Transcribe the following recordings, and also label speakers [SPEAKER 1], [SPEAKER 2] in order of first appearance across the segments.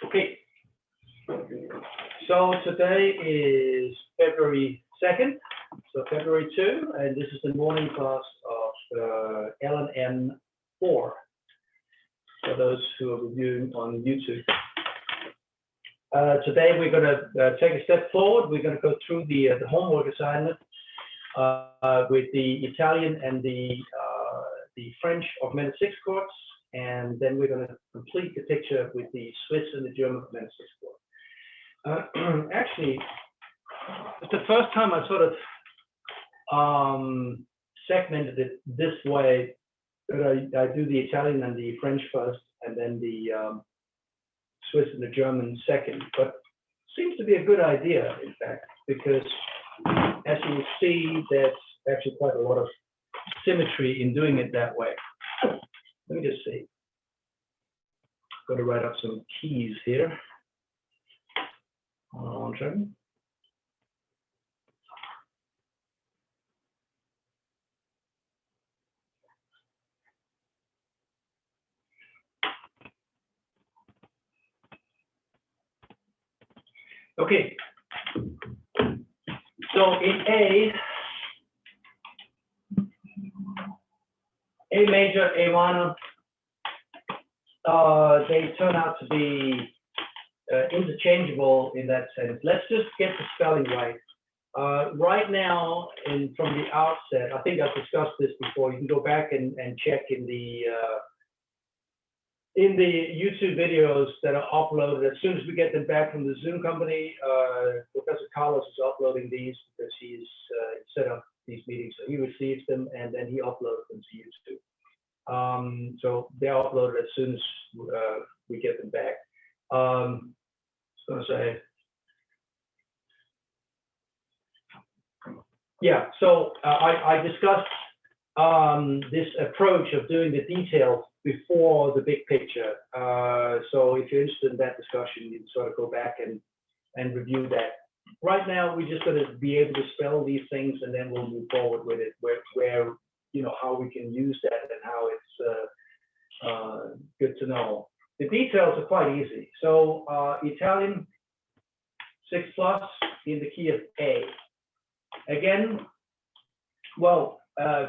[SPEAKER 1] Okay, so today is February 2nd, so February 2, and this is the morning class of LNM 4 for those who are reviewing on YouTube. Today we're going to take a step forward. We're going to go through the homework assignment with the Italian and the French augmented sixth course, and then we're going to complete the picture with the Swiss and the German augmented sixth course. Actually, it's the first time I sort of segmented it this way, that I do the Italian and the French first, and then the Swiss and the German second. But seems to be a good idea, in fact, because as you will see, there's actually quite a lot of symmetry in doing it that way. Let me just see. Got to write up some keys here. Hold on one second. Okay. So in A major, A minor, they turn out to be interchangeable in that sense. Let's just get the spelling right. Right now, from the outset, I think I've discussed this before. You can go back and check in the YouTube videos that are uploaded. As soon as we get them back from the Zoom company, Professor Carlos is uploading these because he's set up these meetings. So he receives them and then he uploads them to YouTube. So they're uploaded as soon as we get them back. I was going to say, yeah, so I discussed this approach of doing the details before the big picture. So if you're interested in that discussion, you can sort of go back and review that. Right now, we're just going to be able to spell these things, and then we'll move forward with it, where you know, how we can use that and how it's good to know. The details are quite easy. So Italian 6+ in the key of A. Again, well,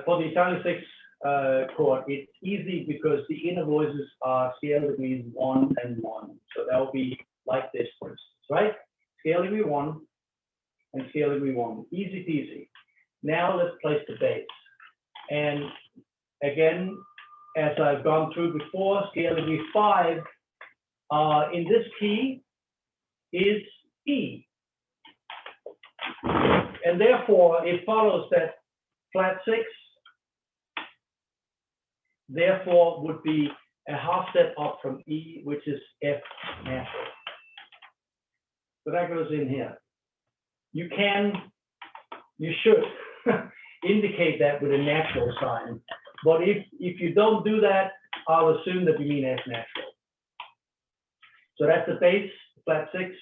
[SPEAKER 1] for the Italian 6 chord, it's easy because the inner voices are scale degrees 1 and 1. So that will be like this, for instance, right? Scale degree 1 and scale degree 1. Easy peasy. Now let's place the bass. And again, as I've gone through before, scale degree 5 in this key is E. And therefore, it follows that flat 6 therefore would be a half step up from E, which is F natural. So that goes in here. You should indicate that with a natural sign. But if you don't do that, I'll assume that you mean F natural. So that's the bass, flat 6,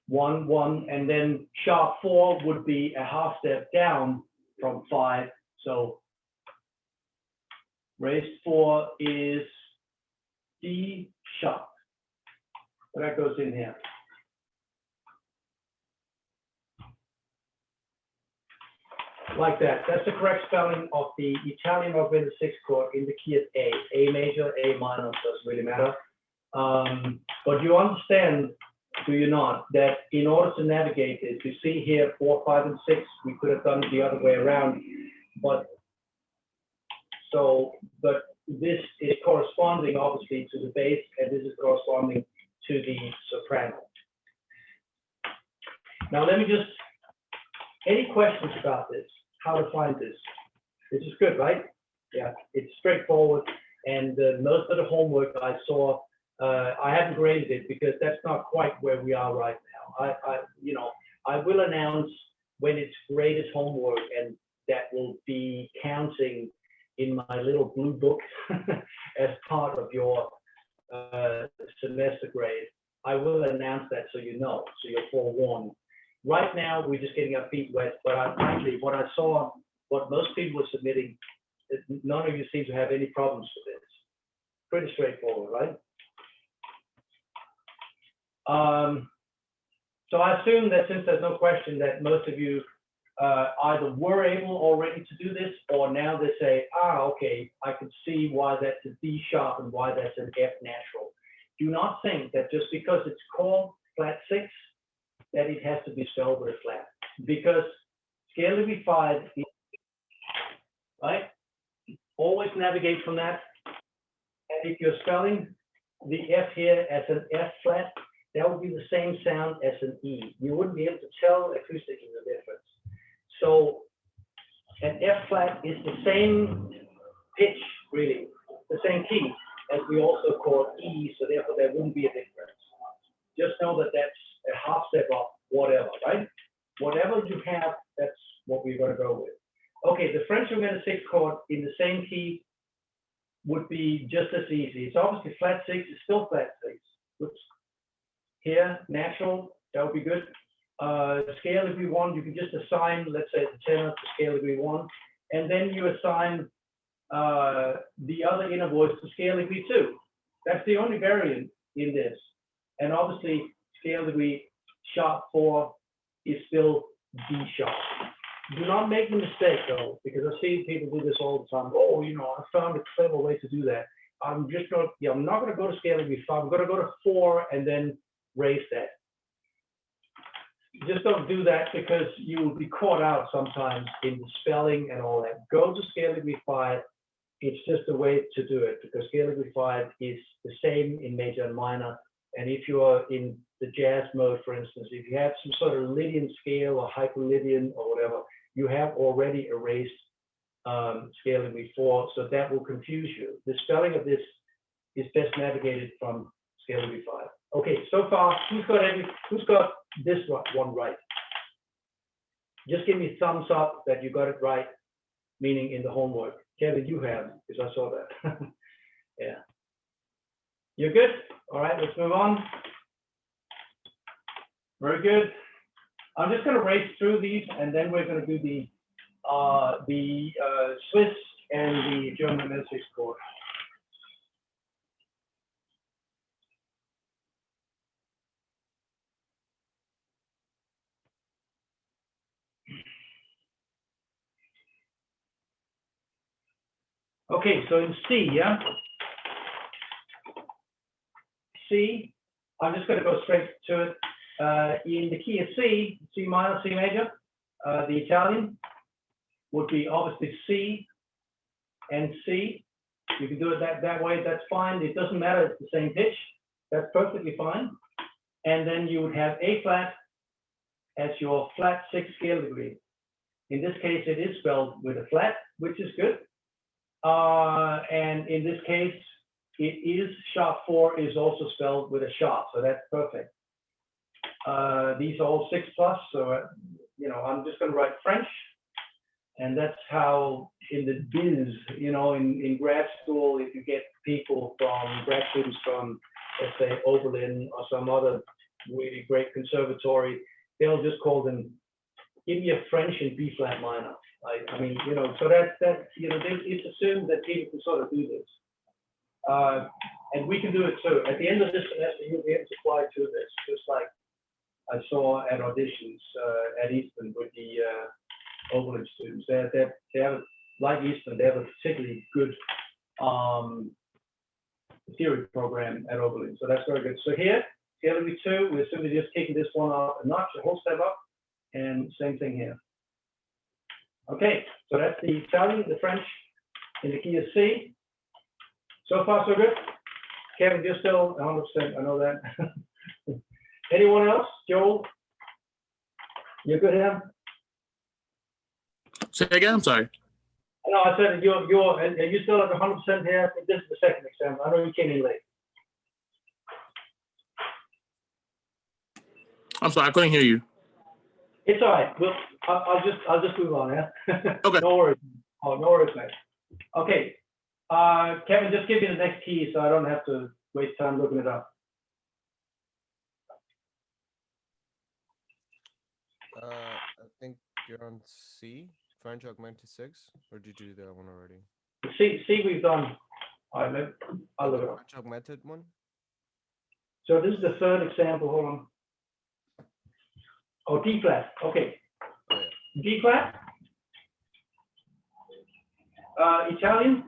[SPEAKER 1] 1, 1, and then sharp 4 would be a half step down from 5. So raised 4 is D sharp. So that goes in here. Like that. That's the correct spelling of the Italian augmented sixth chord in the key of A. A major, A minor, doesn't really matter. But you understand, do you not, that in order to navigate this, you see here 4, 5, and 6, we could have done it the other way around. But this is corresponding obviously to the bass, and this is corresponding to the soprano. Now let me just, any questions about this? How to find this? This is good, right? Yeah, it's straightforward. And most of the homework I saw, I haven't graded it because that's not quite where we are right now. I will announce when it's graded homework, and that will be counting in my little blue book as part of your semester grade. I will announce that so you know, so you're forewarned. Right now, we're just getting our feet wet, but frankly, what I saw, what most people were submitting, none of you seem to have any problems with this. Pretty straightforward, right? So I assume that since there's no question that most of you either were able already to do this, or now they say, okay, I can see why that's a D sharp and why that's an F natural. Do not think that just because it's called flat 6, that it has to be spelled with a flat, because scale degree 5 is, right? Always navigate from that. And if you're spelling the F here as an F flat, that would be the same sound as an E. You wouldn't be able to tell acoustically the difference. So an F flat is the same pitch, really, the same key as we also call E, so therefore there wouldn't be a difference. Just know that that's a half step up, whatever, right? Whatever you have, that's what we're going to go with. Okay, the French augmented 6 chord in the same key would be just as easy. It's obviously flat 6, it's still flat 6. Oops. Here, natural, that would be good. Scale degree 1, you can just assign, let's say, the tenor to scale degree 1, and then you assign the other inner voice to scale degree 2. That's the only variant in this. And obviously, scale degree sharp 4 is still D sharp. Do not make the mistake though, because I've seen people do this all the time. Oh, I found a clever way to do that. I'm not going to go to scale degree 5. I'm going to go to 4 and then raise that. Just don't do that, because you will be caught out sometimes in the spelling and all that. Go to scale degree 5. It's just a way to do it, because scale degree 5 is the same in major and minor. And if you are in the jazz mode, for instance, if you have some sort of Lydian scale or hyperlydian or whatever, you have already erased scale degree 4, so that will confuse you. The spelling of this is best navigated from scale degree 5. Okay, so far, who's got this one right? Just give me thumbs up that you got it right, meaning in the homework. Kevin, you have, because I saw that. Yeah. You're good? All right, let's move on. Very good. I'm just going to race through these, and then we're going to do the Swiss and the German Messick chord. Okay, so in C, yeah? C, I'm just going to go straight to it. In the key of C, C minor, C major, the Italian would be obviously C and C. You can do it that way, that's fine. It doesn't matter, it's the same pitch. That's perfectly fine. And then you would have A flat as your flat 6 scale degree. In this case, it is spelled with a flat, which is good. And in this case, it is sharp 4 is also spelled with a sharp, so that's perfect. These are all 6+, so I'm just going to write French, and that's how in the biz, in grad school, if you get people from grad students from, let's say, Oberlin or some other really great conservatory, they'll just call them, give me a French in B flat minor. I mean, so that's it's assumed that people can sort of do this. And we can do it too. At the end of this semester, you'll be able to apply to this, just like I saw at auditions at Eastman with the Oberlin students. They have, like Eastman, they have a particularly good theory program at Oberlin. So that's very good. So here, scale degree 2, we're simply just taking this one up a notch, a whole step up, and same thing here. Okay, so that's the Italian, the French in the key of C. So far, so good. Kevin, you're still 100%, I know that. Anyone else? Joel? You're good here?
[SPEAKER 2] Say again, I'm sorry.
[SPEAKER 1] No, I said are you still at 100% here? This is the second exam. I know you came in late.
[SPEAKER 2] I'm sorry, I couldn't hear you.
[SPEAKER 1] It's all right. Well, I'll just move on, yeah?
[SPEAKER 2] Okay.
[SPEAKER 1] No worries. Oh, no worries, mate. Okay. Kevin, just give me the next key so I don't have to waste time looking it up.
[SPEAKER 3] I think you're on C, French augmented 6, or did you do that one already?
[SPEAKER 1] C we've done. All right, I'll look it up.
[SPEAKER 3] French augmented one?
[SPEAKER 1] So this is the third example. Hold on. Oh, D flat. Okay.
[SPEAKER 3] Oh, yeah.
[SPEAKER 1] D flat. Italian.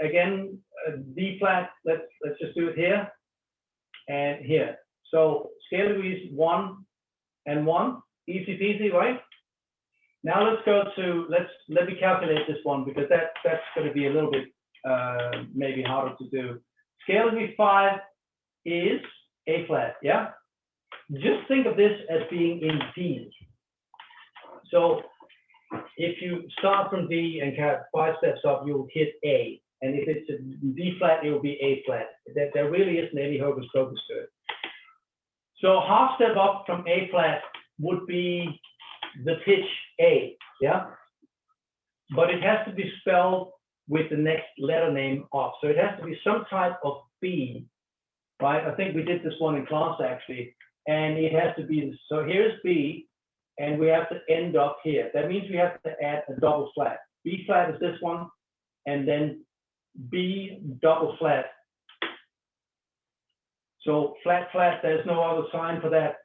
[SPEAKER 1] Again, D flat. Let's just do it here and here. So scale degrees 1 and 1. Easy peasy, right? Now let's go to let me calculate this one because that's going to be a little bit maybe harder to do. Scale degree 5 is A flat, yeah? Just think of this as being in D. So if you start from D and count 5 steps up, you'll hit A. And if it's a D flat, it will be A flat. There really isn't any hocus pocus to it. So half step up from A flat would be the pitch A, yeah? But it has to be spelled with the next letter name off. So it has to be some type of B, right? I think we did this one in class actually. And it has to be, so here's B, and we have to end up here. That means we have to add a double flat. B flat is this one, and then B double flat. So flat, flat, there's no other sign for that.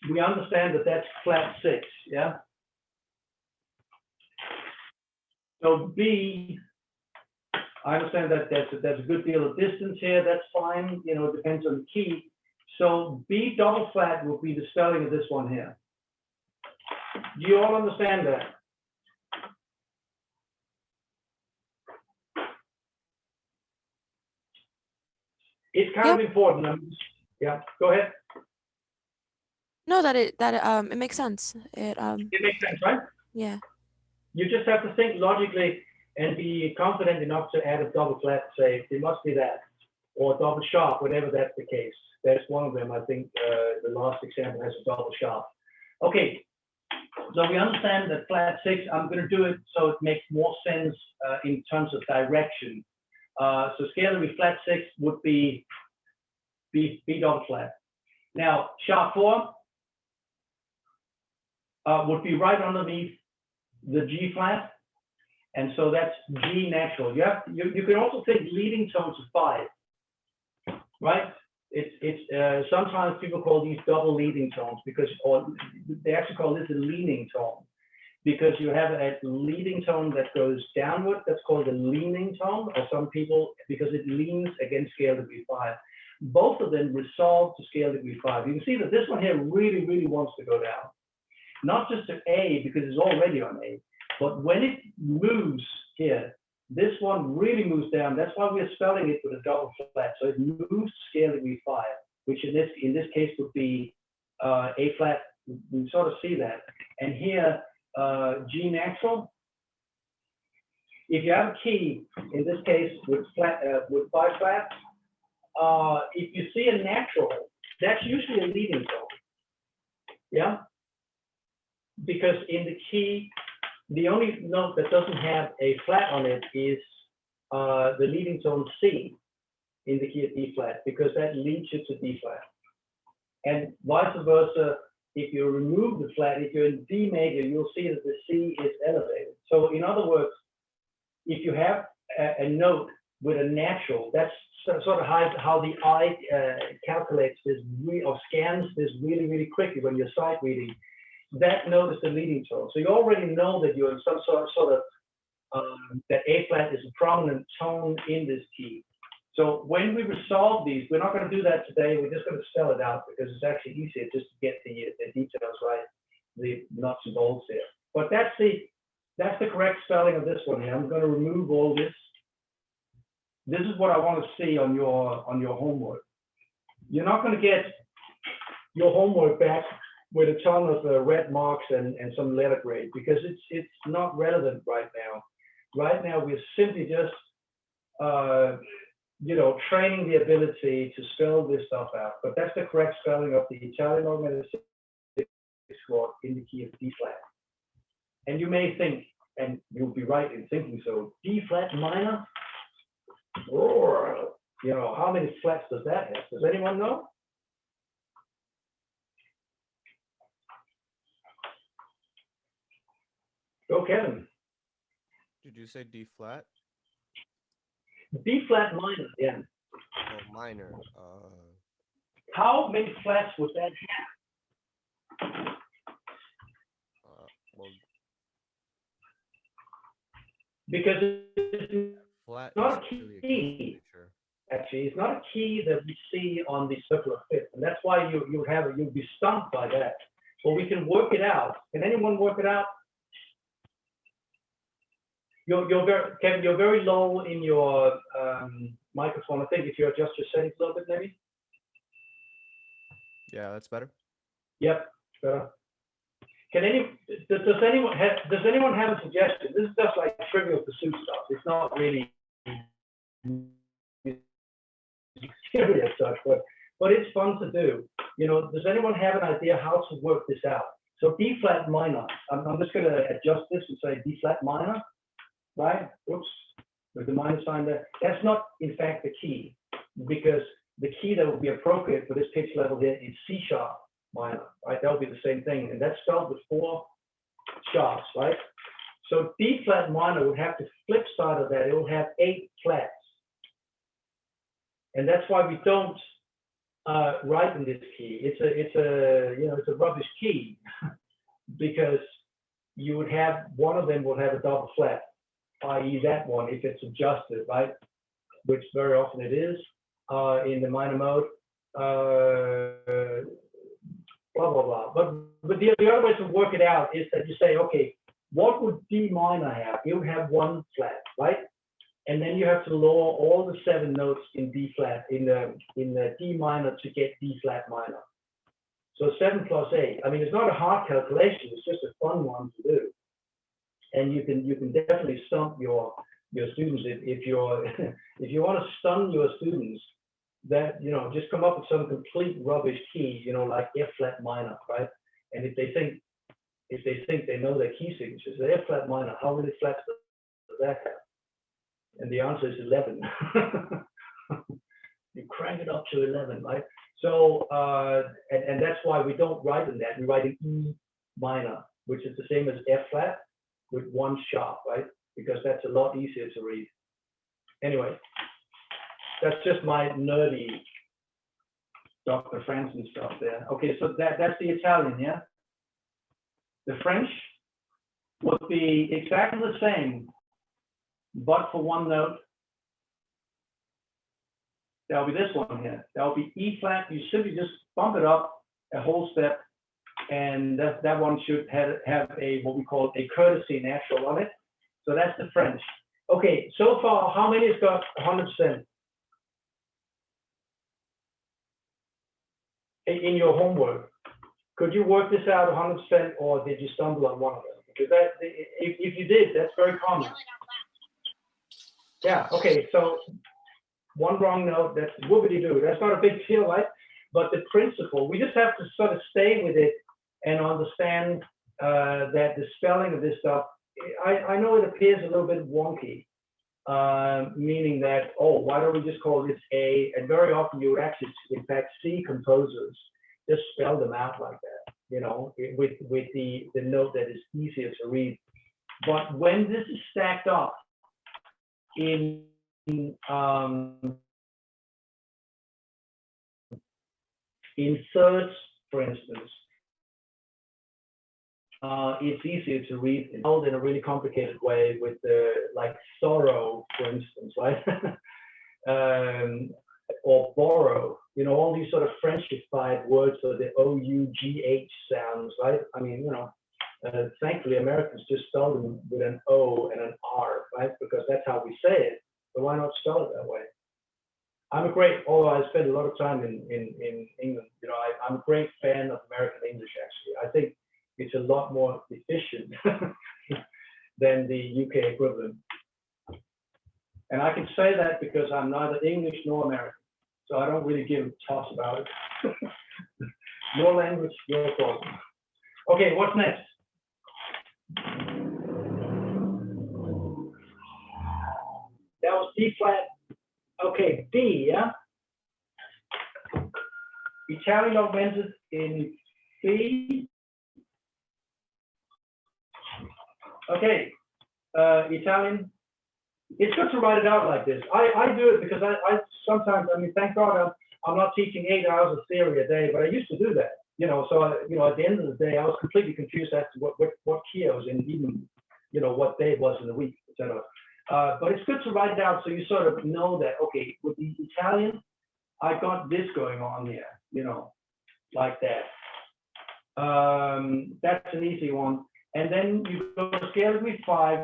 [SPEAKER 1] We understand that that's flat 6, yeah? So B, I understand that there's a good deal of distance here. That's fine, you know, it depends on the key. So B double flat will be the spelling of this one here. Do you all understand that? It's kind of important. Yeah, go ahead.
[SPEAKER 4] No, it makes sense.
[SPEAKER 1] It makes sense, right?
[SPEAKER 4] Yeah.
[SPEAKER 1] You just have to think logically and be confident enough to add a double flat, say, it must be that, or double sharp, whatever that's the case. That's one of them. I think the last example has a double sharp. Okay, so we understand that flat 6, I'm going to do it so it makes more sense in terms of direction. So scale degree flat 6 would be B double flat. Now, sharp 4 would be right underneath the G flat, and so that's G natural. You can also take leading tones of 5, right? It's sometimes people call these double leading tones because, or they actually call this a leaning tone because you have a leading tone that goes downward. That's called a leaning tone, or some people because it leans against scale degree 5. Both of them resolve to scale degree 5. You can see that this one here really, really wants to go down. Not just to A because it's already on A, but when it moves here, this one really moves down. That's why we're spelling it with a double flat. So it moves to scale degree 5, which in this case would be A flat. We sort of see that. And here, G natural. If you have a key, in this case with 5 flats, if you see a natural, that's usually a leading tone. Yeah. Because in the key, the only note that doesn't have a flat on it is the leading tone C in the key of D flat, because that leads you to D flat. And vice versa, if you remove the flat, if you're in D major, you'll see that the C is elevated. So in other words, if you have a note with a natural, that's sort of how the eye calculates this or scans this really, really quickly when you're sight reading. That note is the leading tone. So you already know that you're in some sort of that A flat is a prominent tone in this key. So when we resolve these, we're not going to do that today. We're just going to spell it out because it's actually easier just to get the details right, the nuts and bolts here. But that's the correct spelling of this one here. I'm going to remove all this. This is what I want to see on your homework. You're not going to get your homework back with a ton of red marks and some letter grade because it's not relevant right now. Right now, we're simply just training the ability to spell this stuff out. But that's the correct spelling of the Italian augmented sixth chord in the key of D flat. And you may think, and you'll be right in thinking so, D flat minor? Or, how many flats does that have? Does anyone know? Go, Kevin.
[SPEAKER 3] Did you say D flat?
[SPEAKER 1] B flat minor, yeah.
[SPEAKER 3] Oh, minor.
[SPEAKER 1] How many flats would that have?
[SPEAKER 3] Well,
[SPEAKER 1] Because it's
[SPEAKER 3] flat
[SPEAKER 1] not
[SPEAKER 3] is
[SPEAKER 1] a
[SPEAKER 3] really a
[SPEAKER 1] key.
[SPEAKER 3] feature.
[SPEAKER 1] Actually, it's not a key that we see on the circular fifth, and that's why you'll be stumped by that. But we can work it out. Can anyone work it out? Kevin, you're very low in your microphone. I think if you adjust your settings a little bit, maybe.
[SPEAKER 3] Yeah, that's better.
[SPEAKER 1] Yep, better. Does anyone have a suggestion? This is just like Trivial Pursuit stuff. It's not really serious stuff, but it's fun to do. You know, does anyone have an idea how to work this out? So B flat minor. I'm just going to adjust this and say B flat minor, right? Oops, with the minus sign there. That's not, in fact, the key, because the key that would be appropriate for this pitch level here is C sharp minor, right? That would be the same thing, and that's spelled with 4 sharps, right? So B flat minor would have the flip side of that. It will have 8 flats, and that's why we don't write in this key. It's a rubbish key because you would have one of them will have a double flat, i.e. that one if it's adjusted, right? Which very often it is in the minor mode. Blah blah blah. But the other way to work it out is that you say, okay, what would D minor have? It would have 1 flat, right? And then you have to lower all the 7 notes in D flat in the D minor to get D flat minor. So 7 plus 8. I mean, it's not a hard calculation. It's just a fun one to do. And you can definitely stump your students if you're if you want to stun your students. That, you know, just come up with some complete rubbish key, you know, like F flat minor, right? And if they think they know their key signatures, the F flat minor, how many flats does that have? And the answer is 11. You crank it up to 11, right? So, and that's why we don't write in that. We write in E minor, which is the same as F flat with 1 sharp, right? Because that's a lot easier to read. Anyway, that's just my nerdy Dr. Franzen stuff there. Okay, so that's the Italian, yeah? The French would be exactly the same, but for 1 note. That'll be this one here. That'll be E flat. You simply just bump it up a whole step, and that one should have a what we call a courtesy natural on it. So that's the French. Okay, so far, how many has got 100%? In your homework, could you work this out 100%, or did you stumble on one of them? Because if you did, that's very common. Yeah. Okay. So 1 wrong note, that's whoopity-doo. That's not a big deal, right? But the principle, we just have to sort of stay with it and understand that the spelling of this stuff. I know it appears a little bit wonky, meaning that, oh, why don't we just call this A? And very often you would actually, in fact, see composers just spell them out like that, you know, with the note that is easier to read. But when this is stacked up in thirds, for instance, it's easier to read in a really complicated way with the, like, sorrow, for instance, right? Or borrow, you know, all these sort of Frenchified words for the O-U-G-H sounds, right? I mean, you know, thankfully Americans just spell them with an O and an R, right? Because that's how we say it. So why not spell it that way? Although I spent a lot of time in England, you know, I'm a great fan of American English, actually. I think it's a lot more efficient than the UK equivalent. And I can say that because I'm neither English nor American. So I don't really give a toss about it. Your language, your problem. Okay, what's next? That was D flat. Okay, D, yeah? Italian augmented in B. Okay, Italian. it's good to write it out like this. I do it because I sometimes, I mean, thank God I'm not teaching 8 hours of theory a day, but I used to do that. You know, so at the end of the day, I was completely confused as to what key I was in, even what day it was in the week, etc. But it's good to write it out so you sort of know that, okay, with the Italian, I got this going on here, like that. That's an easy one. And then you go to scale degree 5,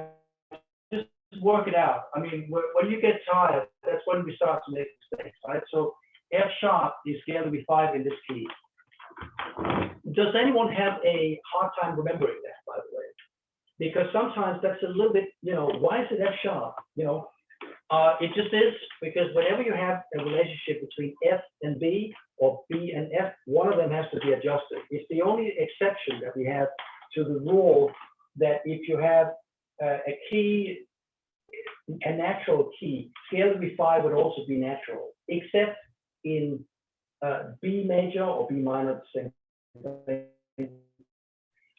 [SPEAKER 1] just work it out. I mean, when you get tired, that's when we start to make mistakes, right? So F sharp is scale degree 5 in this key. Does anyone have a hard time remembering that, by the way? Because sometimes that's a little bit, why is it F sharp? It just is, because whenever you have a relationship between F and B or B and F, one of them has to be adjusted. It's the only exception that we have to the rule that if you have a key, a natural key, scale degree 5 would also be natural, except in B major or B minor, the same thing.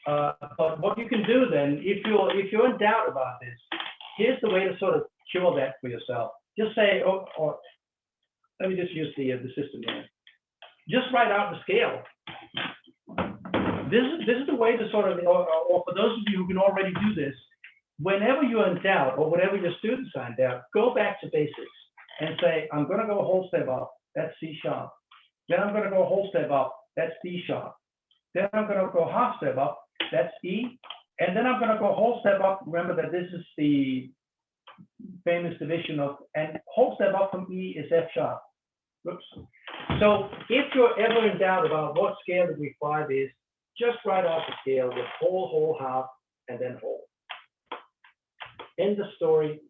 [SPEAKER 1] But what you can do then, if you're in doubt about this, here's the way to sort of cure that for yourself. Just say, or let me just use the system here. Just write out the scale. This is the way to sort of, or for those of you who can already do this, whenever you're in doubt, or whenever your students are in doubt, go back to basics and say, I'm going to go a whole step up, that's C sharp. Then I'm going to go a whole step up, that's D sharp. Then I'm going to go half step up, that's E. And then I'm going to go a whole step up. Remember that this is the famous division of, and whole step up from E is F sharp. Oops. So if you're ever in doubt about what scale degree 5 is, just write out the scale with whole, half, and then whole. End the story.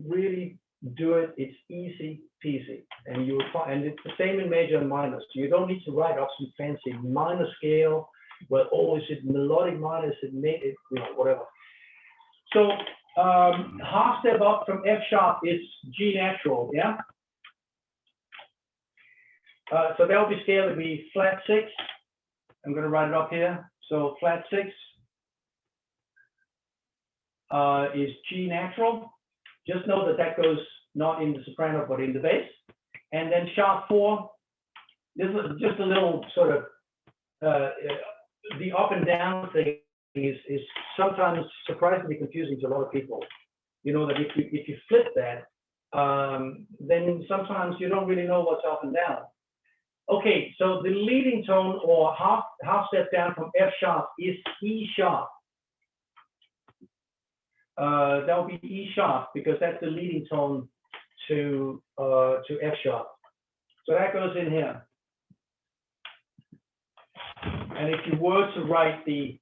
[SPEAKER 1] Really do it. It's easy peasy, and you will find. And it's the same in major and minor. So you don't need to write up some fancy minor scale. Well, is it melodic minor? Is it made? Whatever. So half step up from F sharp is G natural. Yeah. So that will be scale to be flat 6. I'm going to write it up here. So flat 6 is G natural. Just know that that goes not in the soprano, but in the bass. And then sharp 4, this is just a little sort of, the up and down thing is sometimes surprisingly confusing to a lot of people. You know that if you flip that, then sometimes you don't really know what's up and down. Okay, so the leading tone or half step down from F sharp is E sharp. That will be E sharp because that's the leading tone to F sharp. So that goes in here. And if you were to write the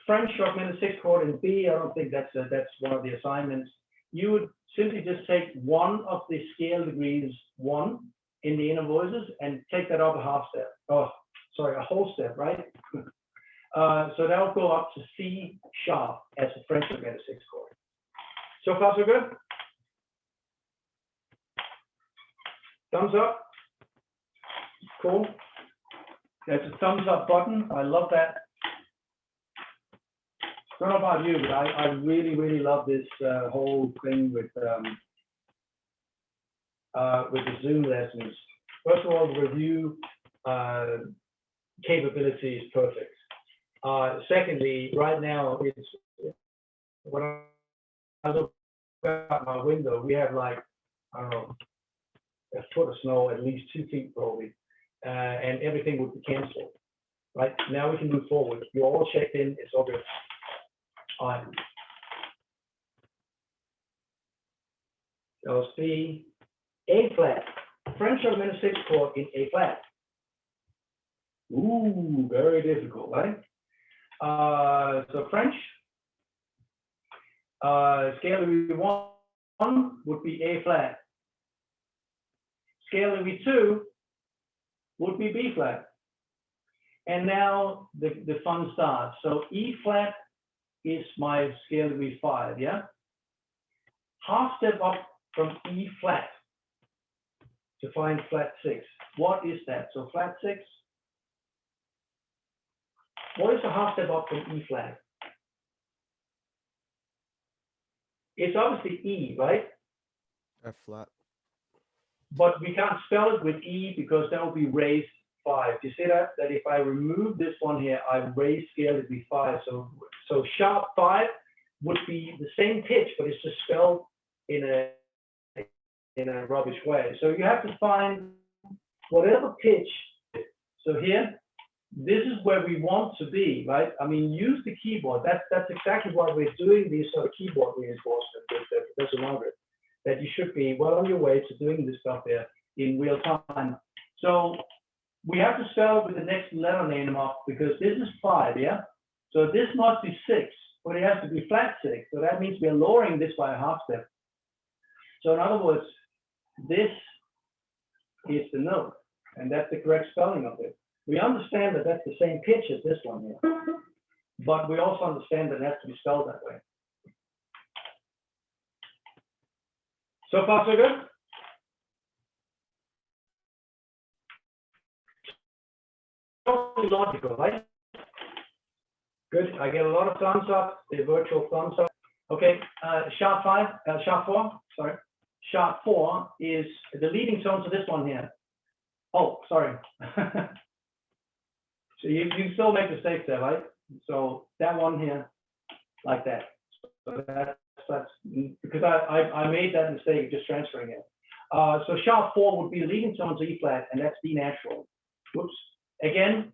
[SPEAKER 1] French augmented 6 chord in B, I don't think that's one of the assignments. You would simply just take one of the scale degrees 1 in the inner voices and take that up a half step. Oh, sorry, a whole step, right? So that'll go up to C sharp as a French augmented 6 chord. So far, so good? Thumbs up? Cool. There's a thumbs up button. I love that. I don't know about you, but I really, really love this whole thing with the Zoom lessons. First of all, the review capability is perfect. Secondly, right now, it's when I look out my window, we have like, I don't know, a foot of snow, at least 2 feet probably, and everything would be canceled. Right now we can move forward. You're all checked in. It's all good. All right. So C, A flat. French augmented 6 chord in A flat. Ooh, very difficult, right? So French, scale degree 1 would be A flat. Scale degree 2 would be B flat. And now the fun starts. So E flat is my scale degree 5, yeah? Half step up from E flat to find flat 6. What is that? So flat 6. What is a half step up from E flat? It's obviously E, right?
[SPEAKER 3] F flat.
[SPEAKER 1] But we can't spell it with E because that would be raised 5. You see that? That if I remove this one here, I raise scale it be 5. So sharp 5 would be the same pitch, but it's just spelled in a rubbish way. So you have to find whatever pitch. So here, this is where we want to be, right? I mean, use the keyboard. That's exactly why we're doing these sort of keyboard reinforcement with Professor Margaret, that you should be well on your way to doing this stuff there in real time. So we have to spell with the next letter name off because this is 5, yeah? So this must be 6, but it has to be flat 6. So that means we're lowering this by a half step. So in other words, this is the note, and that's the correct spelling of it. We understand that that's the same pitch as this one here, but we also understand that it has to be spelled that way. So far, so good? Totally logical, right? Good. I get a lot of thumbs up, the virtual thumbs up. Okay, sharp 4, sorry. Sharp 4 is the leading tone to this one here. Oh, sorry. So you still make mistakes there, right? So that one here, like that. So that's because I made that mistake of just transferring it. So sharp 4 would be the leading tone to E flat, and that's D natural. Whoops. Again,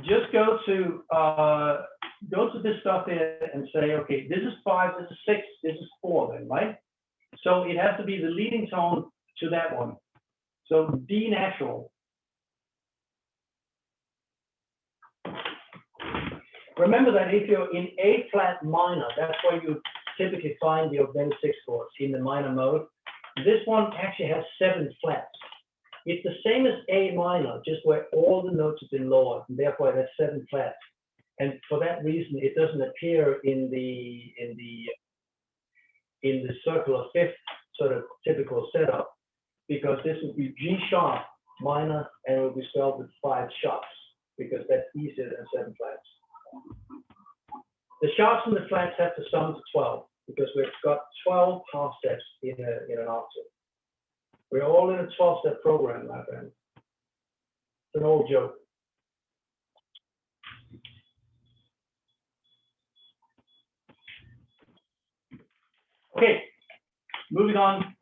[SPEAKER 1] just go to this stuff here and say, okay, this is 5, this is 6, this is 4, then, right? So it has to be the leading tone to that one. So D natural. Remember that if you're in A flat minor, that's where you typically find the augmented 6 chords in the minor mode. This one actually has 7 flats. It's the same as A minor, just where all the notes have been lowered, and therefore it has 7 flats. And for that reason, it doesn't appear in the circular fifth sort of typical setup, because this would be G sharp minor, and it would be spelled with 5 sharps, because that's easier than 7 flats. The sharps and the flats have to sum to 12, because we've got 12 half steps in an octave. We're all in a 12-step program, my friend. It's an old joke. Okay, moving on.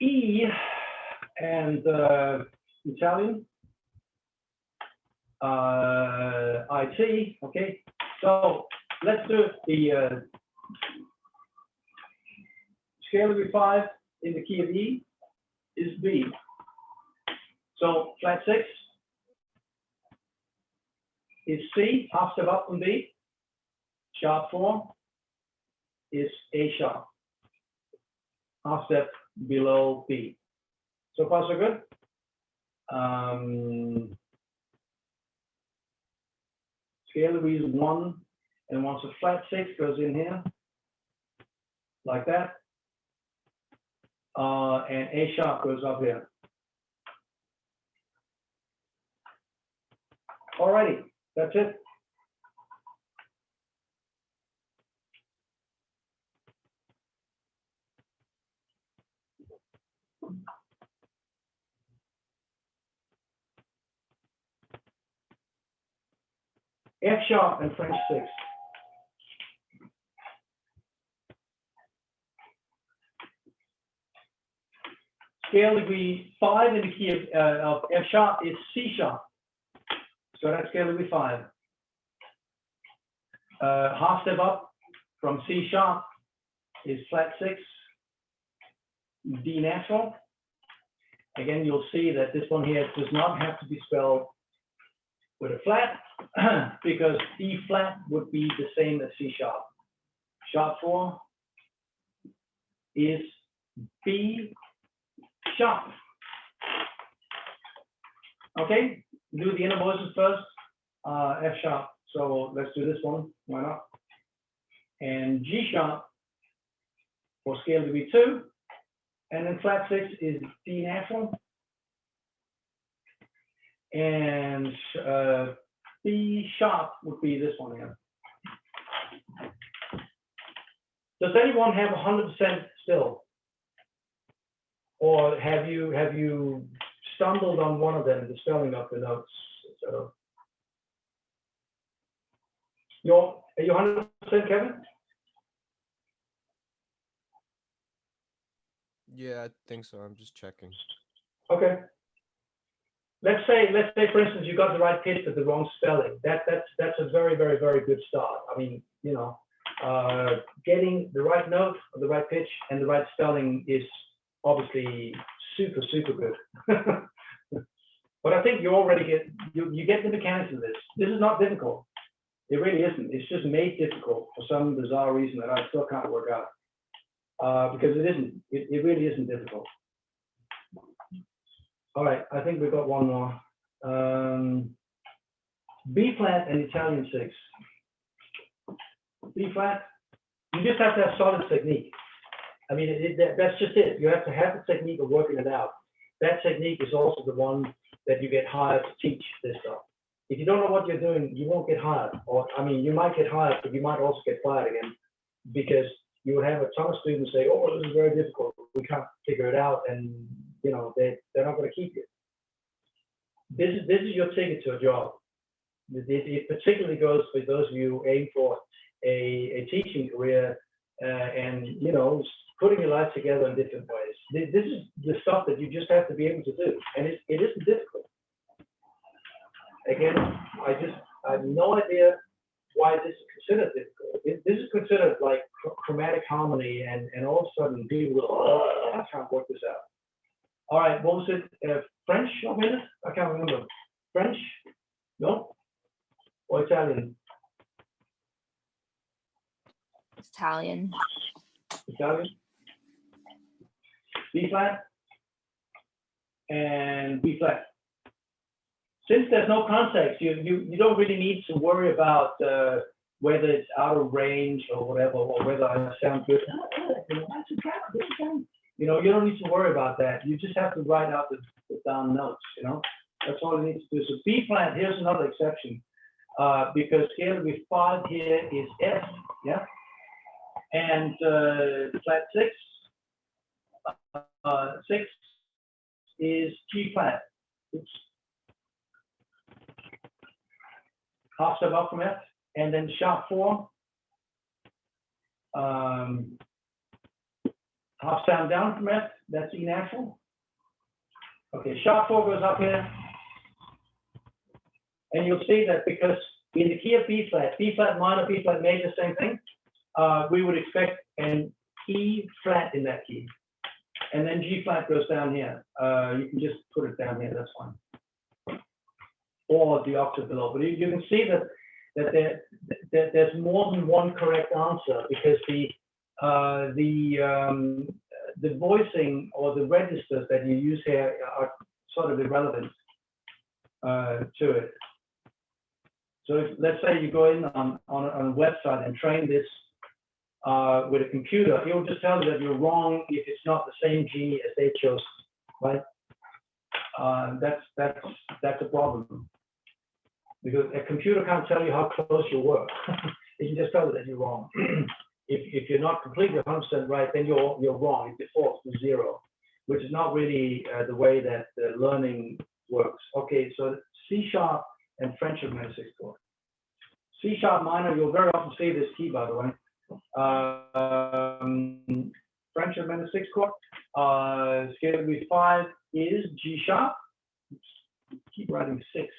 [SPEAKER 1] E and Italian, IT, okay? So let's do the scale of B5 in the key of E is B. So flat 6 is C, half step up from B. Sharp 4 is A sharp, half step below B. So far, so good. Scale of E is 1, and once a flat 6 goes in here, like that, and A sharp goes up here. Alrighty, that's it. F sharp and French 6. Scale degree 5 in the key of F sharp is C sharp. So that's scale degree 5. Half step up from C sharp is flat 6, D natural. Again, you'll see that this one here does not have to be spelled with a flat, because E flat would be the same as C sharp. Sharp 4 is B sharp. Okay, do the inner voices first. F sharp. So let's do this one. Why not? And G sharp for scale degree 2 And then flat 6 is D natural. And B sharp would be this one here. Does anyone have 100% still? Or have you stumbled on one of them, the spelling of the notes? So, are you 100%, Kevin?
[SPEAKER 3] Yeah, I think so. I'm just checking.
[SPEAKER 1] Okay. Let's say, for instance, you got the right pitch but the wrong spelling. That's a very, very, very good start. I mean, you know, getting the right note, the right pitch, and the right spelling is obviously super, super good. But I think you already you get the mechanics of this. This is not difficult. It really isn't. It's just made difficult for some bizarre reason that I still can't work out. Because it isn't. It really isn't difficult. All right, I think we've got one more. B flat and Italian 6. B flat, you just have to have solid technique. I mean, that's just it. You have to have the technique of working it out. That technique is also the one that you get hired to teach this stuff. If you don't know what you're doing, you won't get hired. Or, I mean, you might get hired, but you might also get fired again, because you would have a ton of students say, oh, this is very difficult. We can't figure it out. And, you know, they're not going to keep you. This is your ticket to a job. It particularly goes for those of you who aim for a teaching career and, you know, putting your life together in different ways. This is the stuff that you just have to be able to do. And it isn't difficult. Again, I have no idea why this is considered difficult. This is considered like chromatic harmony, and all of a sudden people go, oh, I can't work this out. All right, what was it? French or minute? I can't remember. French? No? Or Italian?
[SPEAKER 5] Italian.
[SPEAKER 1] Italian? B flat and B flat. Since there's no context, you don't really need to worry about whether it's out of range or whatever, or whether I sound good. You know, you don't need to worry about that. You just have to write out the down notes, you know. That's all you need to do. So B flat, here's another exception, because scale with 5 here is F, yeah? And flat 6, 6 is G flat. Oops. Half step up from F, and then sharp 4. Half sound down from F, that's E natural. Okay, sharp 4 goes up here. And you'll see that because in the key of B flat minor, B flat major, same thing, we would expect an E flat in that key. And then G flat goes down here. You can just put it down here, that's fine. Or the octave below. But you can see that there's more than one correct answer, because the voicing or the registers that you use here are sort of irrelevant to it. So if, let's say you go in on a website and train this with a computer, it will just tell you that you're wrong if it's not the same G as they chose, right? That's a problem, because a computer can't tell you how close you were. It can just tell you that you're wrong. If you're not completely 100% right, then you're wrong. It defaults to 0, which is not really the way that learning works. Okay, so C sharp and French minor 6 chord. C sharp minor, you'll very often see this key, by the way. French minor 6 chord. Scale degree 5 is G sharp. Oops, keep writing 6.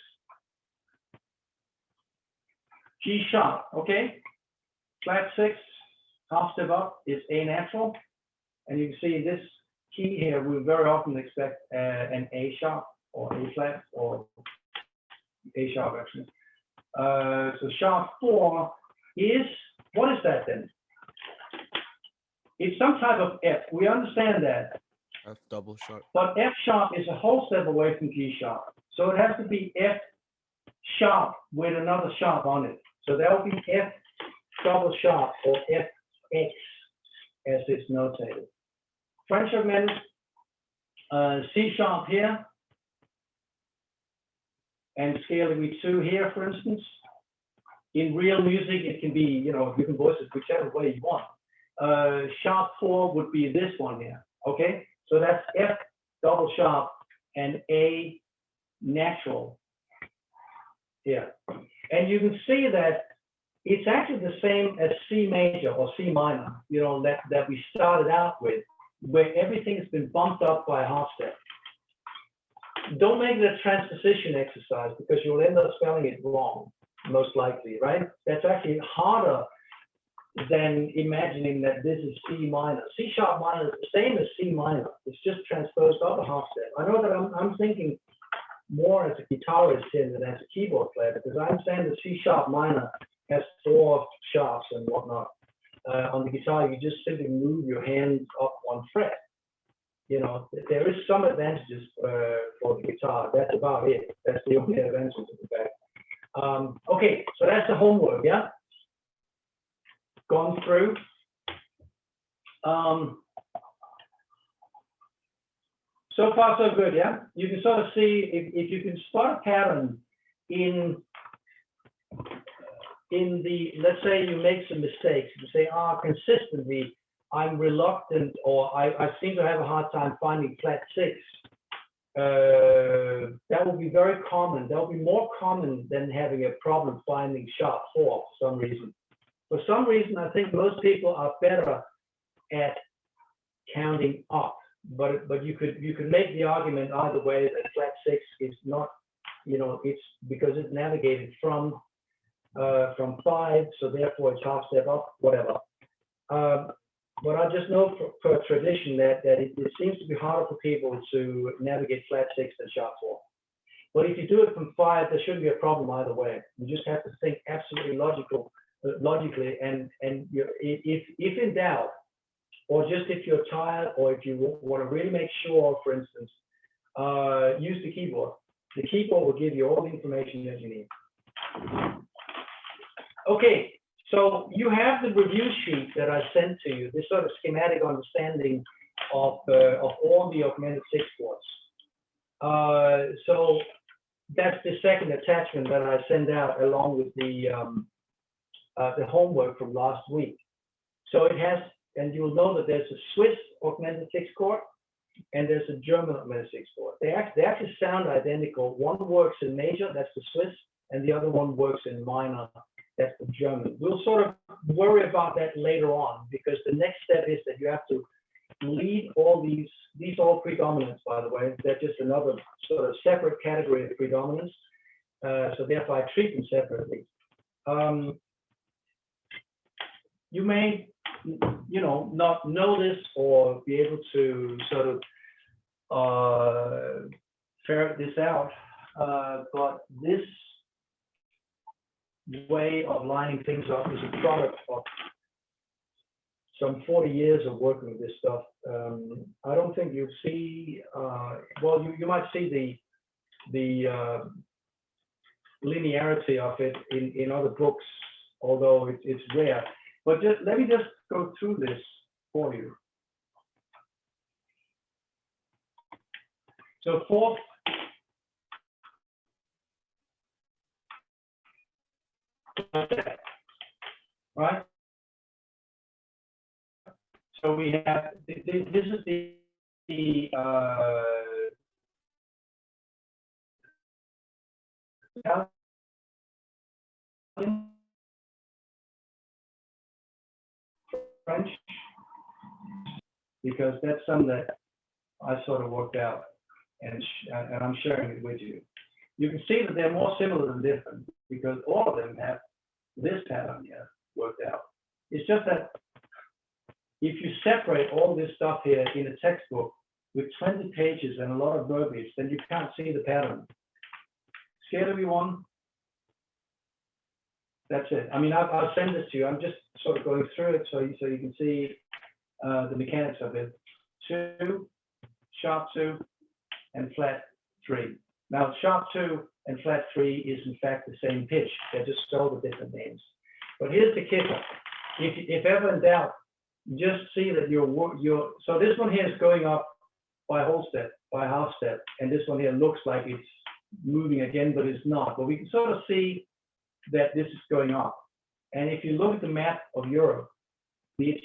[SPEAKER 1] G sharp, okay. Flat 6, half step up is A natural. And you can see this key here, we very often expect an A sharp or A flat or A sharp actually. So sharp 4 is, what is that then? It's some type of F. We understand that.
[SPEAKER 3] F double sharp.
[SPEAKER 1] But F sharp is a whole step away from G sharp. So it has to be F sharp with another sharp on it. So that will be F double sharp or FX as it's notated. French augmented, C sharp here, and scaling with 2 here, for instance. In real music, it can be, you can voice it whichever way you want. Sharp 4 would be this one here, okay? So that's F double sharp and A natural here. And you can see that it's actually the same as C major or C minor, that we started out with, where everything has been bumped up by a half step. Don't make it a transposition exercise because you'll end up spelling it wrong, most likely, right? That's actually harder than imagining that this is C minor. C sharp minor is the same as C minor. It's just transposed up a half step. I know that I'm thinking more as a guitarist here than as a keyboard player, because I understand that C sharp minor has 4 sharps and whatnot. On the guitar, you just simply move your hands up 1 fret. There is some advantages for the guitar. That's about it. That's the only advantage in fact. Okay, so that's the homework, yeah? Gone through. So far, so good, yeah? You can sort of see if you can spot a pattern in the, let's say you make some mistakes. You say, consistently, I'm reluctant, or I seem to have a hard time finding flat 6. That will be very common. That will be more common than having a problem finding sharp 4 for some reason. For some reason, I think most people are better at counting up. But you could make the argument either way that flat 6 is not, it's because it's navigated from 5, so therefore it's half step up, whatever. But I just know for tradition that it seems to be harder for people to navigate flat 6 than sharp 4. But if you do it from 5, there shouldn't be a problem either way. You just have to think absolutely logically, and if in doubt, or just if you're tired, or if you want to really make sure, for instance, use the keyboard. The keyboard will give you all the information that you need. Okay, so you have the review sheet that I sent to you, this sort of schematic understanding of all the augmented 6 chords. So that's the second attachment that I sent out along with the homework from last week. So it has, and you'll know that there's a Swiss augmented 6 chord and there's a German augmented 6 chord. They actually sound identical. One works in major, that's the Swiss, and the other one works in minor, that's the German. We'll sort of worry about that later on, because the next step is that you have to lead all these all predominants, by the way. They're just another sort of separate category of predominance. So therefore I treat them separately. You may, not know this or be able to sort of ferret this out, but this way of lining things up is a product of some 40 years of working with this stuff. I don't think you'll see, well, you might see the linearity of it in other books, although it's rare. But let me just go through this for you. So fourth, right? So we have, this is the French, because that's something that I sort of worked out, and I'm sharing it with you. You can see that they're more similar than different, because all of them have this pattern here worked out. It's just that if you separate all this stuff here in a textbook with 20 pages and a lot of verbiage, then you can't see the pattern. Scale everyone. That's it. I mean, I'll send this to you. I'm just sort of going through it so you can see the mechanics of it. 2, sharp 2, and flat 3. Now, sharp 2 and flat 3 is in fact the same pitch. They're just spelled with different names. But here's the kicker. If ever in doubt, just see that so this one here is going up by a whole step, by a half step, and this one here looks like it's moving again, but it's not. But we can sort of see that this is going up. And if you look at the map of Europe, the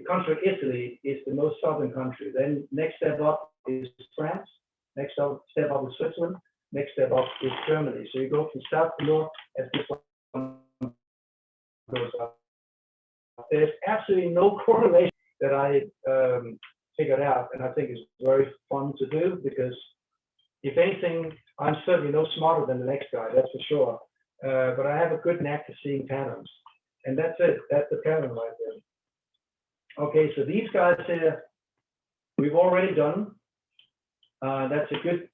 [SPEAKER 1] country of Italy is the most southern country. Then next step up is France. Next step up is Switzerland. Next step up is Germany. So you go from south to north as this one goes up. There's absolutely no correlation that I figured out, and I think it's very fun to do because, if anything, I'm certainly no smarter than the next guy, that's for sure. But I have a good knack for seeing patterns, and that's it. That's the pattern right there. Okay, so these guys here, we've already done. That's a good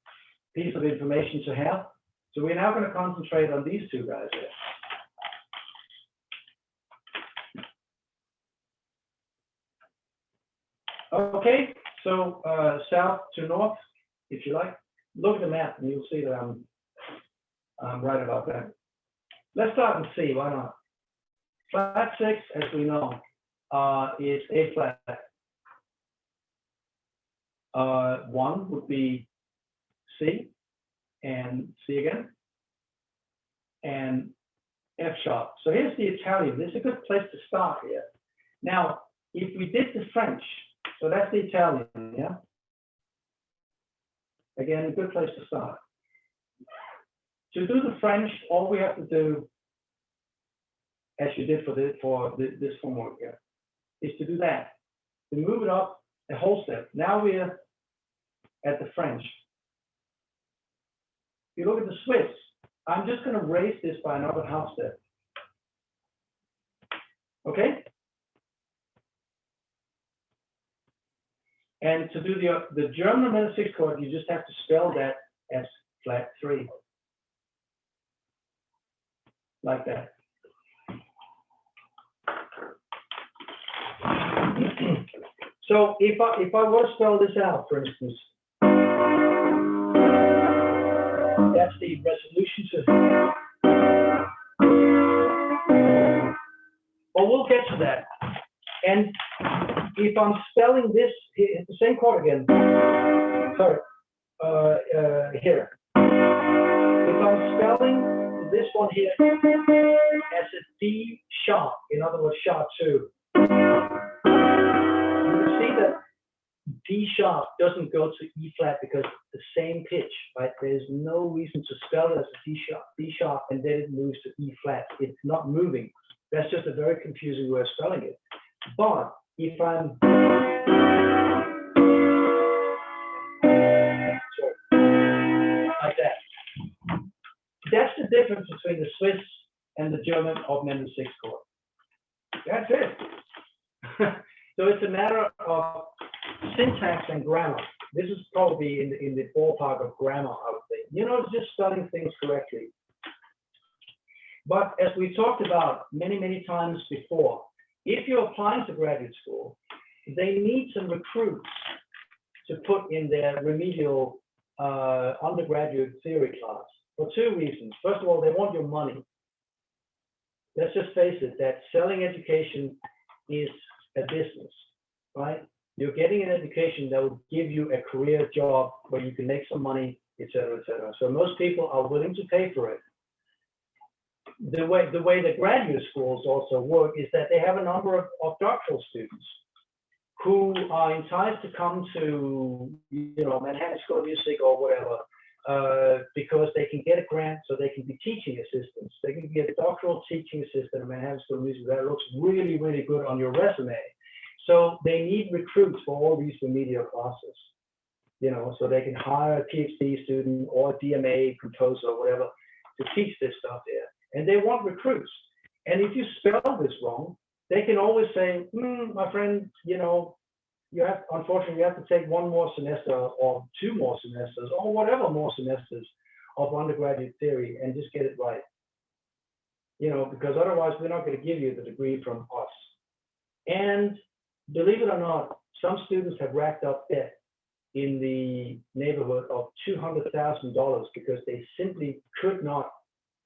[SPEAKER 1] piece of information to have. So we're now going to concentrate on these two guys here. Okay, so south to north, if you like. Look at the map and you'll see that I'm right about that. Let's start in C, why not? Flat 6, as we know, is A flat. 1 would be C, and C again, and F sharp. So here's the Italian. This is a good place to start here. Now, if we did the French, so that's the Italian, yeah? Again, a good place to start. To do the French, all we have to do, as you did for this homework here, is to do that. To move it up a whole step. Now we're at the French. If you look at the Swiss, I'm just going to raise this by another half step. Okay? And to do the German minor 6 chord, you just have to spell that as flat 3. Like that. So if I were to spell this out, for instance, that's the resolution to. Well, we'll get to that. And if I'm spelling this, it's the same chord again. Sorry, here. If I'm spelling this one here as a D sharp, in other words, sharp 2, you can see that D sharp doesn't go to E flat because it's the same pitch, right? There's no reason to spell it as a D sharp, and then it moves to E flat. It's not moving. That's just a very confusing way of spelling it. But if I'm like that, that's the difference between the Swiss and the German augmented 6 chord. That's it. So it's a matter of syntax and grammar. This is probably in the ballpark of grammar, I would think. You know, just spelling things correctly. But as we talked about many, many times before, if you're applying to graduate school, they need some recruits to put in their remedial undergraduate theory class for 2 reasons. First of all, they want your money. Let's just face it, that selling education is a business, right? You're getting an education that will give you a career job where you can make some money, et cetera, et cetera. So most people are willing to pay for it. The way the graduate schools also work is that they have a number of doctoral students who are enticed to come to, you know, Manhattan School of Music or whatever, because they can get a grant, so they can be teaching assistants. They can get a doctoral teaching assistant at Manhattan School of Music. That looks really, really good on your resume. So they need recruits for all these remedial classes, you know, so they can hire a PhD student or a DMA composer or whatever to teach this stuff there. And they want recruits. And if you spell this wrong, they can always say, my friend, you know, unfortunately, you have to take 1 more semester or 2 more semesters or whatever more semesters of undergraduate theory and just get it right. You know, because otherwise we're not going to give you the degree from us. And believe it or not, some students have racked up debt in the neighborhood of $200,000 because they simply could not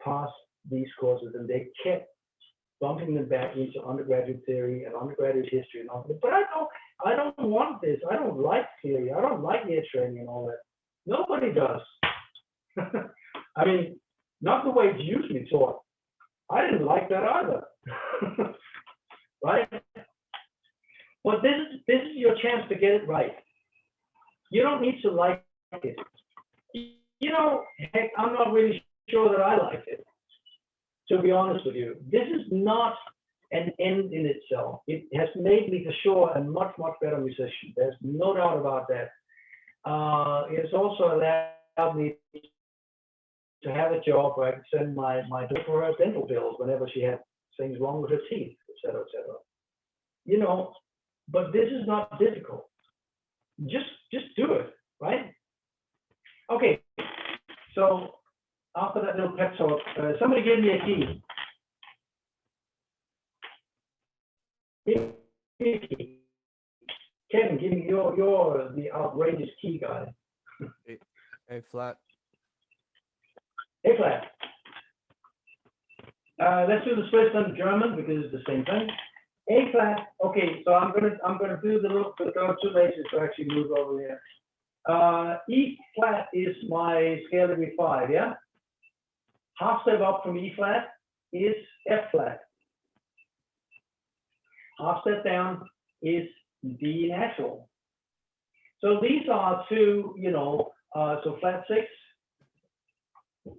[SPEAKER 1] pass these courses, and they kept bumping them back into undergraduate theory and undergraduate history and all that. But I don't want this. I don't like theory. I don't like ear training and all that. Nobody does. I mean, not the way it's usually taught. I didn't like that either. Right? But this is your chance to get it right. You don't need to like it. You know, heck, I'm not really sure that I like it, to be honest with you. This is not an end in itself. It has made me for sure a much, much better musician. There's no doubt about that. It's also allowed me to have a job where I could send my daughter her dental bills whenever she had things wrong with her teeth, et cetera, et cetera. You know, but this is not difficult. Just do it, right? Okay, so after that little pep talk, somebody give me a key. Give me a key. Kevin, give me you're the outrageous key guy.
[SPEAKER 3] A flat.
[SPEAKER 1] A flat. Let's do the Swiss and German because it's the same thing. A flat. Okay, so I'm gonna do the little go two laces to actually move over here. E flat is my scale degree 5, yeah? Half step up from E flat is F flat. Half step down is D natural. So these are two, you know, so flat 6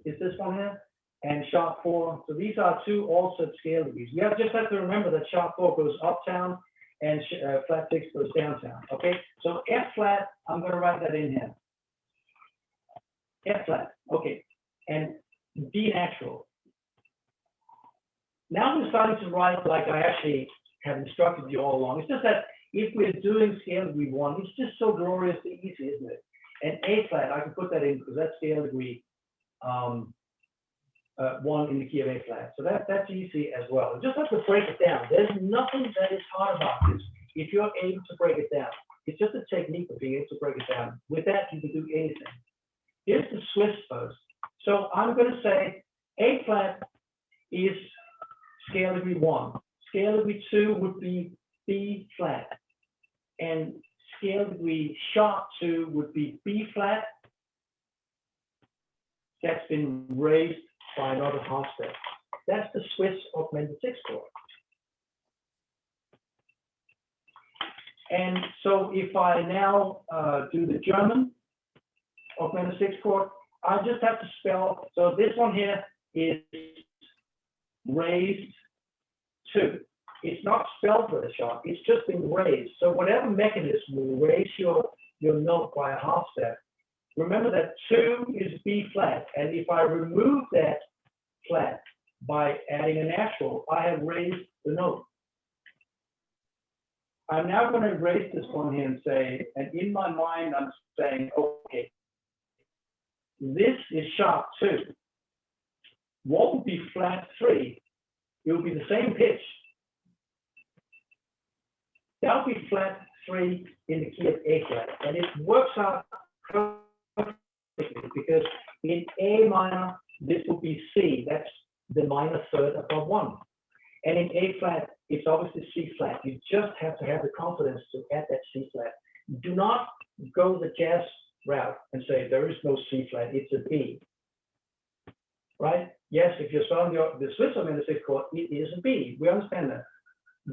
[SPEAKER 1] is this one here, and sharp 4. So these are two offset scale degrees. You just have to remember that sharp 4 goes uptown and flat 6 goes downtown. Okay, so F flat, I'm going to write that in here. F flat, okay, and D natural. Now we're starting to write like I actually have instructed you all along. It's just that if we're doing scale degree 1, it's just so gloriously easy, isn't it? And A flat, I can put that in because that's scale degree 1 in the key of A flat. So that's easy as well. You just have to break it down. There's nothing that is hard about this if you're able to break it down. It's just a technique of being able to break it down. With that, you can do anything. Here's the Swiss first. So I'm going to say A flat is scale degree 1. Scale degree 2 would be B flat. And scale degree sharp 2 would be B flat. That's been raised by another half step. That's the Swiss augmented 6 chord. And so if I now do the German augmented 6 chord, I just have to spell, so this one here is raised 2. It's not spelled very sharp, it's just been raised. So whatever mechanism will raise your note by a half step, remember that 2 is B flat, and if I remove that flat by adding a natural, I have raised the note. I'm now going to erase this one here and say, and in my mind, I'm saying, okay, this is sharp 2. What would be flat 3? It would be the same pitch. That would be flat 3 in the key of A flat, and it works out perfectly because in A minor, this would be C. That's the minor third above 1. And in A flat, it's obviously C flat. You just have to have the confidence to add that C flat. Do not go the jazz route and say there is no C flat, it's a B. Right? Yes, if you're spelling the Swiss augmented 6 chord, it is a B. We understand that.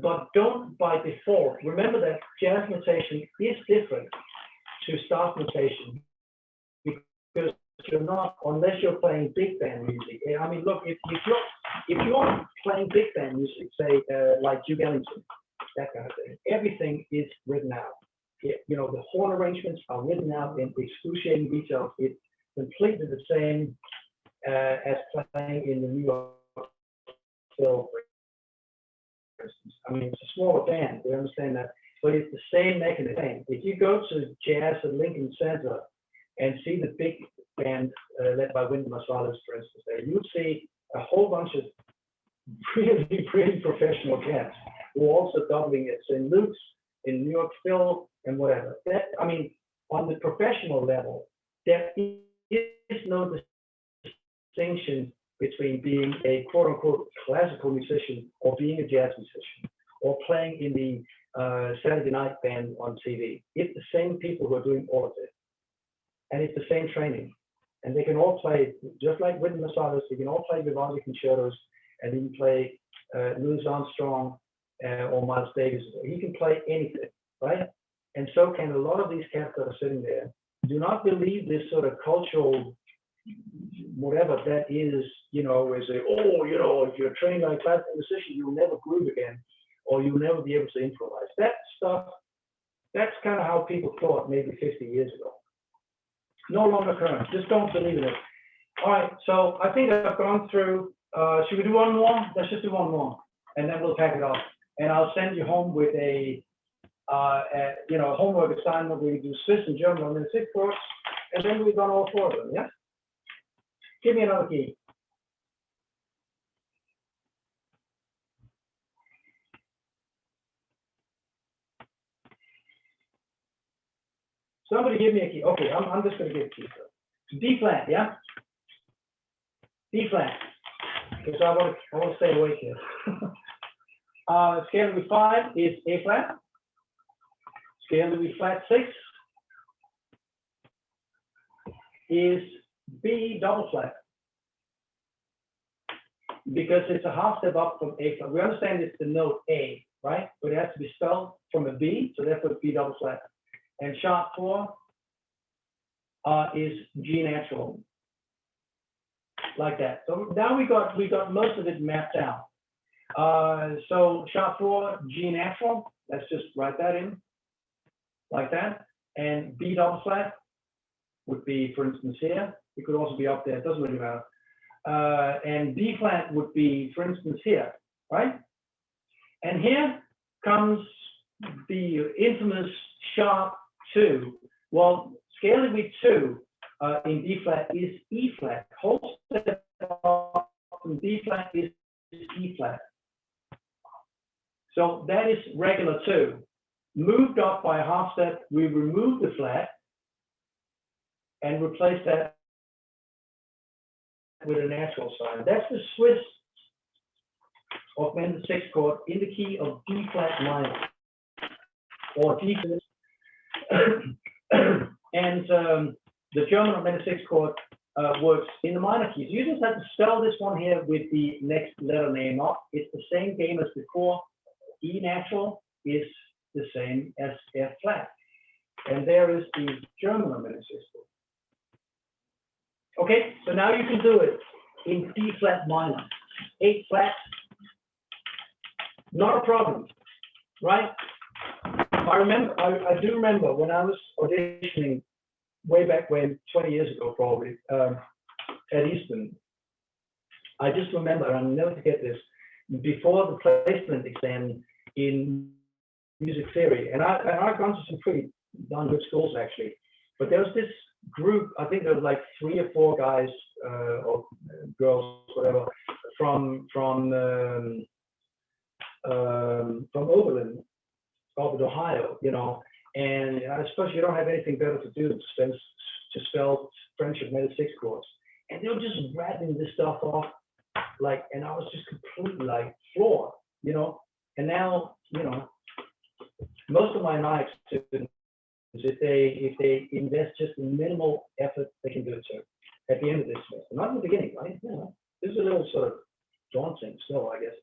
[SPEAKER 1] But don't by default. Remember that jazz notation is different to staff notation because you're not, unless you're playing big band music. I mean, look, if you're playing big band music, say like Duke Ellington, that kind of thing, everything is written out. You know, the horn arrangements are written out in excruciating detail. It's completely the same as playing in the New York Phil, for instance. I mean, it's a smaller band, we understand that, but it's the same mechanism. If you go to jazz at Lincoln Center and see the big band led by Wynton Marsalis, for instance, there you'll see a whole bunch of really, really professional cats who are also doubling at St. Luke's, in New York Phil, and whatever. That, I mean, on the professional level, there is no distinction between being a quote unquote classical musician or being a jazz musician or playing in the Saturday night band on TV. It's the same people who are doing all of it. And it's the same training. And they can all play, just like Wynton Marsalis, they can all play Vivaldi concertos, and he can play Louis Armstrong or Miles Davis. He can play anything, right? And so can a lot of these cats that are sitting there. Do not believe this sort of cultural, whatever that is, you know, is a, oh, you know, if you're trained like a classical musician, you'll never groove again, or you'll never be able to improvise. That stuff, that's kind of how people thought maybe 50 years ago. No longer current. Just don't believe in it. All right, so I think I've gone through. Should we do one more? Let's just do one more, and then we'll pack it off. And I'll send you home with a you know, homework assignment. We do Swiss and German on the 6 chords, and then we've done all 4 of them. Yeah. Give me another key. Somebody give me a key. Okay, I'm just going to give a key. D flat, yeah? D flat. Because I want to stay awake here. Scale with 5 is A flat. Scale with flat 6 is B double flat. Because it's a half step up from A flat. We understand it's the note A, right? But it has to be spelled from a B, so therefore it's B double flat. And sharp 4 is G natural, like that. So now we got most of it mapped out. So sharp 4, G natural. Let's just write that in, like that. And B double flat would be, for instance, here. It could also be up there. It doesn't really matter. And B flat would be, for instance, here, right? And here comes the infamous sharp 2. Well, scaling with 2 in D flat is E flat. Whole step from D flat is E flat. So that is regular 2. Moved up by a half step, we remove the flat and replace that with a natural sign. That's the Swiss augmented 6 chord in the key of D flat minor, or D. And the German augmented 6 chord works in the minor keys. You just have to spell this one here with the next letter name up. It's the same game as before. E natural is the same as F flat. And there is the German augmented 6 chord. Okay, so now you can do it in D flat minor. 8 flat, not a problem, right? I do remember when I was auditioning way back when, 20 years ago probably, at Eastern. I just remember, and I'll never forget this, before the placement exam in music theory, and I've gone to some pretty darn good schools actually, but there was this group, I think there was like 3 or 4 guys or girls, whatever, from Oberlin, up in Ohio, you know, and I suppose you don't have anything better to do to spell French augmented 6 chords. And they were just rattling this stuff off, like, and I was just completely like floored, you know. And now, you know, most of my NIAC students, if they invest just minimal effort, they can do it too. At the end of this semester, not in the beginning, right? You know, this is a little sort of daunting still, I guess.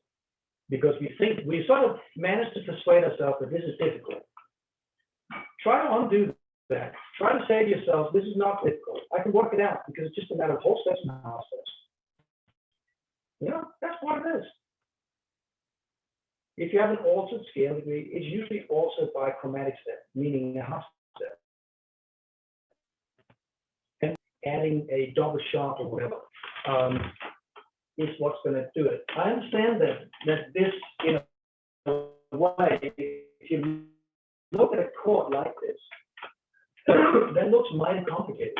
[SPEAKER 1] Because we sort of managed to persuade ourselves that this is difficult. Try to undo that. Try to say to yourself, this is not difficult. I can work it out because it's just a matter of whole steps and half steps. You know, that's what it is. If you have an altered scale degree, it's usually altered by a chromatic step, meaning a half step. And adding a double sharp or whatever. Is what's going to do it. I understand that this, in a way, if you look at a chord like this, that looks mighty complicated.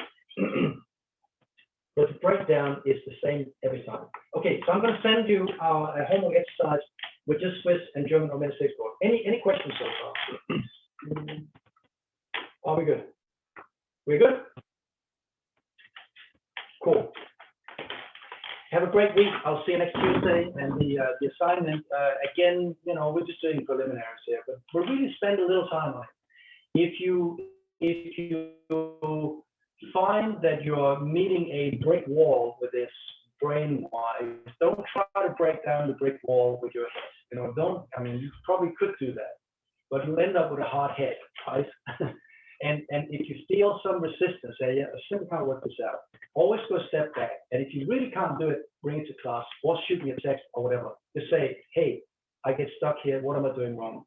[SPEAKER 1] But the breakdown is the same every time. Okay, so I'm going to send you a homework exercise with just Swiss and German augmented 6 chord. Any questions so far? Are we good? We're good? Cool. have a great week. I'll see you next Tuesday. And the assignment, again, we're just doing preliminaries here, but we'll really spend a little time on it. If you find that you're meeting a brick wall with this brain-wise, don't try to break down the brick wall with your head. You probably could do that, but you'll end up with a hard head, right? And if you feel some resistance, say, yeah, I simply can't work this out. Always go a step back. And if you really can't do it, bring it to class or shoot me a text or whatever. Just say, hey, I get stuck here. What am I doing wrong?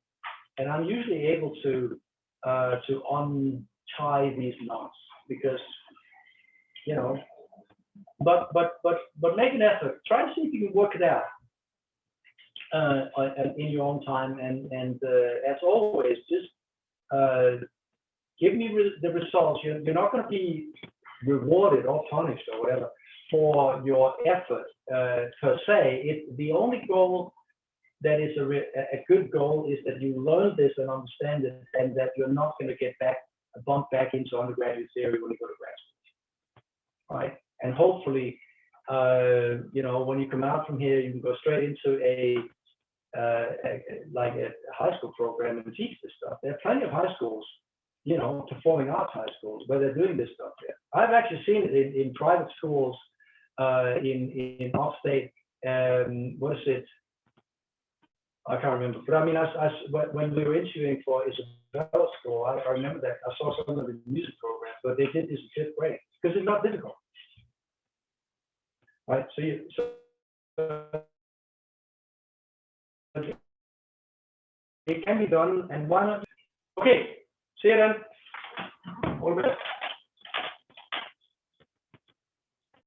[SPEAKER 1] And I'm usually able to untie these knots because, but make an effort. Try to see if you can work it out in your own time. And as always, just give me the results. You're not going to be rewarded or punished or whatever for your effort per se. The only goal that is a good goal is that you learn this and understand it, and that you're not going to get bumped back into undergraduate theory when you go to grad school, right? And hopefully, when you come out from here, you can go straight into a high school program and teach this stuff. There are plenty of high schools, performing arts high schools where they're doing this stuff here. I've actually seen it in private schools in upstate. What is it? I can't remember. But I mean, when we were interviewing for Isabella School, I remember that I saw some of the music programs, but they did this in 5th grade because it's not difficult, right? It can be done, and why not? Okay, see you then. All the best.